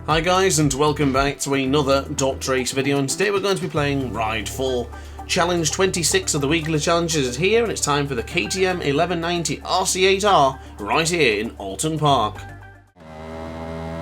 Hi guys, and welcome back to another DrAce video, and today we're going to be playing Ride 4. Challenge 26 of the weekly challenges is here, and it's time for the KTM 1190 RC8R right here in Oulton Park.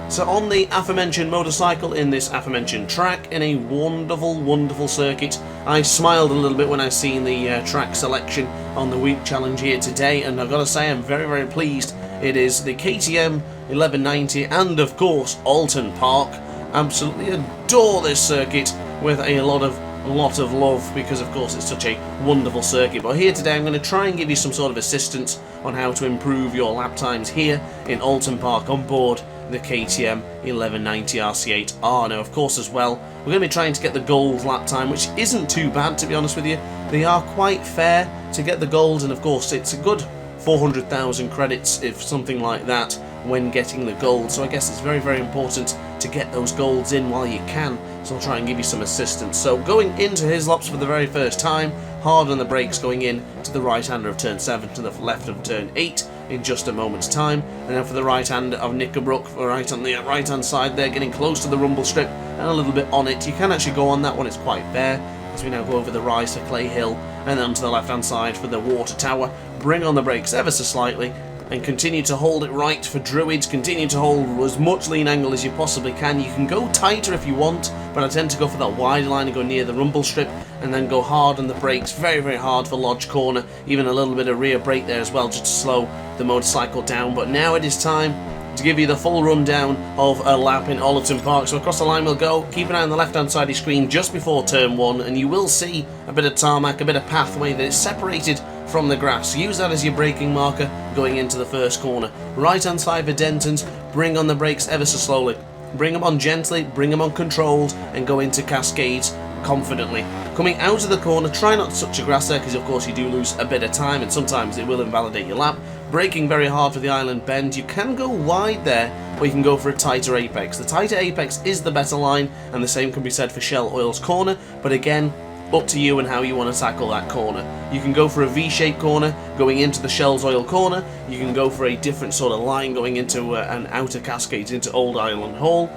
So on the aforementioned motorcycle in this aforementioned track in a wonderful circuit, I smiled a little bit when I seen the track selection on the week challenge here today, and I've got to say I'm very pleased. It is the KTM 1190 and of course Oulton Park. Absolutely adore this circuit with a lot of love, because of course it's such a wonderful circuit. But here today I'm going to try and give you some sort of assistance on how to improve your lap times here in Oulton Park on board the KTM 1190 RC8R. Now of course as well we're going to be trying to get the gold lap time, which isn't too bad to be honest with you. They are quite fair to get the gold, and of course it's a good 400,000 credits if something like that when getting the gold, so I guess it's very important to get those golds in while you can, so I'll try and give you some assistance. So going into his laps for the very first time, hard on the brakes going in to the right hander of turn 7 to the left of turn 8 in just a moment's time, and then for the right hand of Knickerbrook, right on the right hand side there, getting close to the rumble strip and a little bit on it. You can actually go on that one, it's quite fair, as we now go over the rise to Clay Hill and then to the left hand side for the water tower. Bring on the brakes ever so slightly and continue to hold it right for Druids. Continue to hold as much lean angle as you possibly can. You can go tighter if you want, but I tend to go for that wide line and go near the rumble strip, and then go hard on the brakes, very hard for Lodge Corner, even a little bit of rear brake there as well, just to slow the motorcycle down. But now it is time to give you the full rundown of a lap in Oulton Park. So across the line we'll go. Keep an eye on the left hand side of your screen just before turn 1, and you will see a bit of tarmac, a bit of pathway that is separated from the grass. Use that as your braking marker going into the first corner. Right hand side for Dentons, bring on the brakes ever so slowly. Bring them on gently, bring them on controlled, and go into Cascades confidently. Coming out of the corner, try not to touch the grass there, because of course you do lose a bit of time and sometimes it will invalidate your lap. Braking very hard for the island bend. You can go wide there, or you can go for a tighter apex. The tighter apex is the better line, and the same can be said for Shell Oil's corner, but again, up to you and how you want to tackle that corner. You can go for a V-shaped corner going into the Shell's Oil corner. You can go for a different sort of line going into an outer Cascades into Old Island Hall.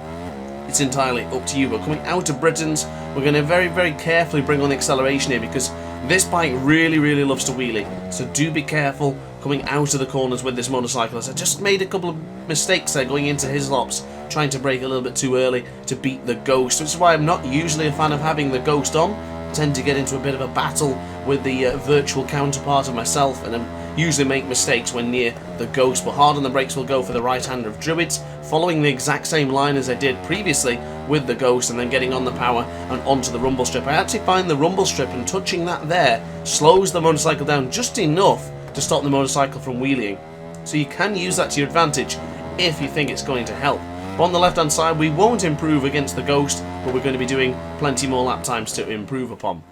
It's entirely up to you. But coming out of Britain's, we're going to very carefully bring on the acceleration here, because this bike really loves to wheelie. So do be careful coming out of the corners with this motorcyclist. I just made a couple of mistakes there going into his laps, trying to brake a little bit too early to beat the Ghost, which is why I'm not usually a fan of having the Ghost on. I tend to get into a bit of a battle with the virtual counterpart of myself, and I usually make mistakes when near the Ghost. But hard on the brakes will go for the right hander of Druids, following the exact same line as I did previously with the Ghost, and then getting on the power and onto the rumble strip. I actually find the rumble strip and touching that there slows the motorcycle down just enough to stop the motorcycle from wheeling. So you can use that to your advantage if you think it's going to help. On the left hand side we won't improve against the Ghost, but we're going to be doing plenty more lap times to improve upon.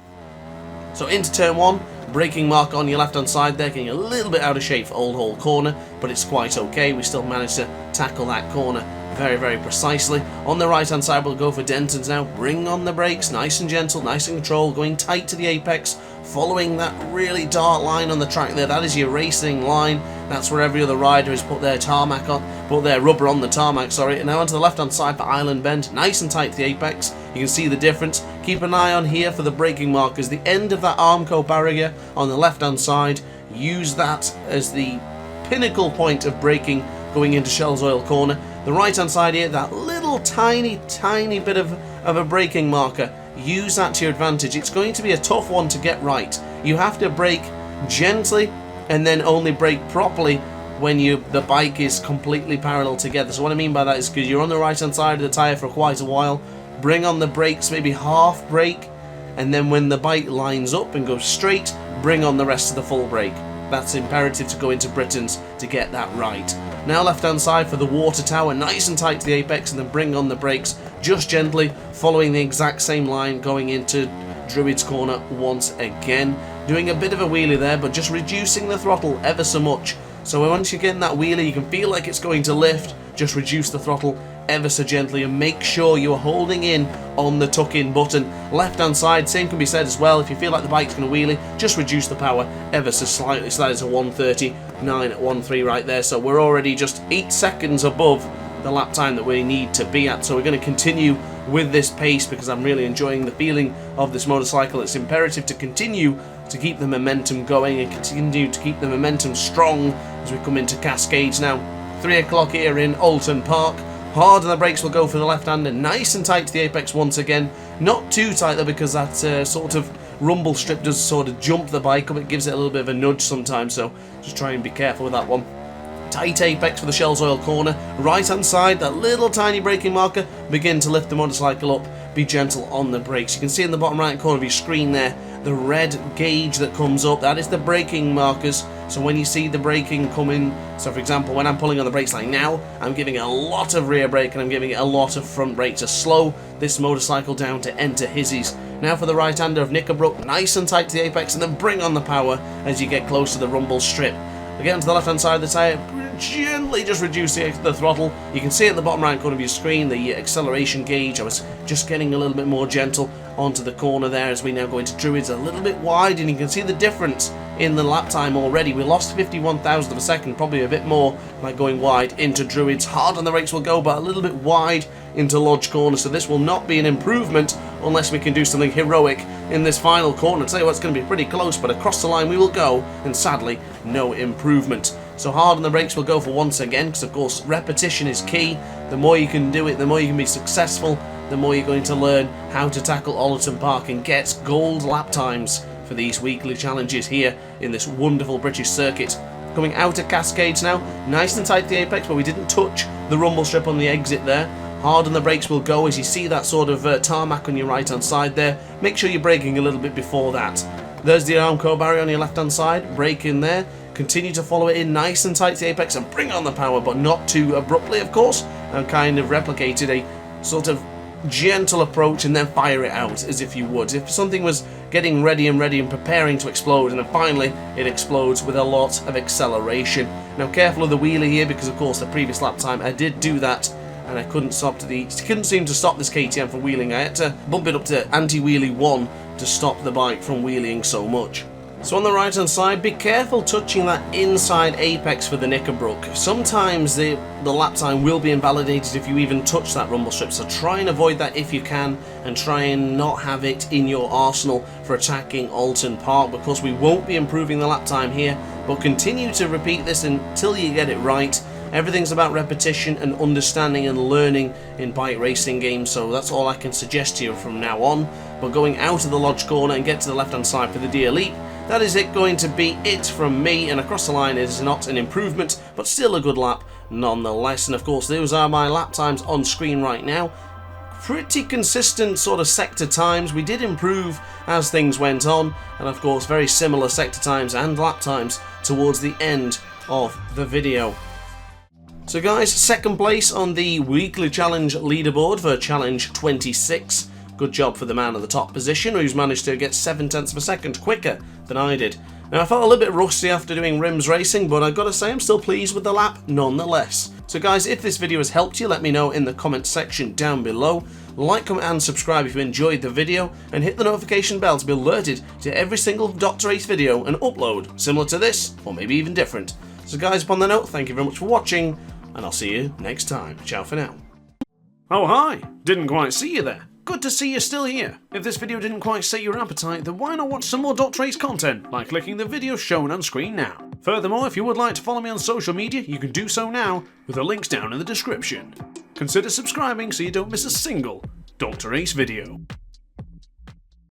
So into turn 1, braking mark on your left hand side there, getting a little bit out of shape for Old Hall corner, but it's quite okay. We still managed to tackle that corner very precisely. On the right hand side we'll go for Dentons now. Bring on the brakes, nice and gentle, nice and controlled, going tight to the apex, following that really dark line on the track there. That is your racing line. That's where every other rider has put their tarmac on, put their rubber on the tarmac, sorry. And now onto the left hand side for Island Bend, nice and tight to the apex. You can see the difference. Keep an eye on here for the braking markers, the end of that Armco barrier on the left hand side. Use that as the pinnacle point of braking going into Shell's Oil corner. The right hand side here, that little tiny bit of a braking marker. Use that to your advantage. It's going to be a tough one to get right. You have to brake gently and then only brake properly when the bike is completely parallel together. So what I mean by that is, because you're on the right hand side of the tyre for quite a while, bring on the brakes, maybe half brake, and then when the bike lines up and goes straight, bring on the rest of the full brake. That's imperative to go into Britain's to get that right. Now left hand side for the water tower, nice and tight to the apex, and then bring on the brakes just gently, following the exact same line going into Druid's corner once again. Doing a bit of a wheelie there, but just reducing the throttle ever so much. So once you get in that wheelie, you can feel like it's going to lift, just reduce the throttle ever so gently and make sure you're holding in on the tuck-in button. Left hand side, same can be said as well. If you feel like the bike's going to wheelie, just reduce the power ever so slightly. So that is a 139 at 1.3 right there. So we're already just 8 seconds above the lap time that we need to be at. So we're going to continue with this pace because I'm really enjoying the feeling of this motorcycle. It's imperative to continue to keep the momentum going and continue to keep the momentum strong as we come into Cascades now. 3 o'clock here in Oulton Park. Hard on the brakes will go for the left-hander, nice and tight to the apex once again. Not too tight though, because that sort of rumble strip does sort of jump the bike up. It gives it a little bit of a nudge sometimes, so just try and be careful with that one. Tight apex for the Shells Oil corner. Right hand side, that little tiny braking marker. Begin to lift the motorcycle up. Be gentle on the brakes. You can see in the bottom right corner of your screen there, the red gauge that comes up. That is the braking markers. So when you see the braking coming, so for example, when I'm pulling on the brakes like now, I'm giving it a lot of rear brake and I'm giving it a lot of front brake to slow this motorcycle down to enter hizzies. Now for the right-hander of Knickerbrook, nice and tight to the apex and then bring on the power as you get close to the rumble strip. Again to the left-hand side of the tyre, gently just reduce the throttle. You can see at the bottom right corner of your screen the acceleration gauge. I was just getting a little bit more gentle onto the corner there as we now go into Druids, a little bit wide, and you can see the difference in the lap time already. We lost 51,000 of a second, probably a bit more by going wide into Druids. Hard on the brakes will go, but a little bit wide into Lodge Corner, so this will not be an improvement unless we can do something heroic in this final corner. I'll tell you what, it's going to be pretty close, but across the line we will go, and sadly, no improvement. So hard on the brakes will go for once again, because of course repetition is key. The more you can do it, the more you can be successful, the more you're going to learn how to tackle Oulton Park and get gold lap times for these weekly challenges here in this wonderful British circuit. Coming out of Cascades now, nice and tight to the apex, but we didn't touch the rumble strip on the exit there. Hard on the brakes will go as you see that sort of tarmac on your right hand side there. Make sure you're braking a little bit before that. There's the Aramco barrier on your left hand side, brake in there. Continue to follow it in nice and tight to the apex and bring on the power, but not too abruptly of course, and kind of replicated a sort of gentle approach and then fire it out as if you would. If something was getting ready and preparing to explode, and then finally it explodes with a lot of acceleration. Now careful of the wheelie here, because of course the previous lap time I did do that and I couldn't seem to stop this KTM from wheeling. I had to bump it up to anti-wheelie 1 to stop the bike from wheeling so much. So on the right hand side, be careful touching that inside apex for the Knickerbrook. Sometimes the lap time will be invalidated if you even touch that rumble strip, so try and avoid that if you can, and try and not have it in your arsenal for attacking Oulton Park, because we won't be improving the lap time here, but continue to repeat this until you get it right. Everything's about repetition and understanding and learning in bike racing games, so that's all I can suggest to you from now on. But going out of the Lodge corner and get to the left hand side for the Deer Leap, that is going to be it from me, and across the line is not an improvement, but still a good lap nonetheless. And of course those are my lap times on screen right now. Pretty consistent sort of sector times. We did improve as things went on, and of course very similar sector times and lap times towards the end of the video. So guys, second place on the weekly challenge leaderboard for challenge 26. Good job for the man in the top position, who's managed to get 0.7 of a second quicker than I did. Now I felt a little bit rusty after doing rims racing, but I've got to say I'm still pleased with the lap nonetheless. So guys, if this video has helped you, let me know in the comment section down below. Like, comment and subscribe if you enjoyed the video, and hit the notification bell to be alerted to every single DrAce video and upload similar to this, or maybe even different. So guys, upon the note, thank you very much for watching, and I'll see you next time. Ciao for now. Oh hi, didn't quite see you there. Good to see you're still here. If this video didn't quite set your appetite, then why not watch some more DrAce content by clicking the video shown on screen now. Furthermore, if you would like to follow me on social media, you can do so now with the links down in the description. Consider subscribing so you don't miss a single DrAce video.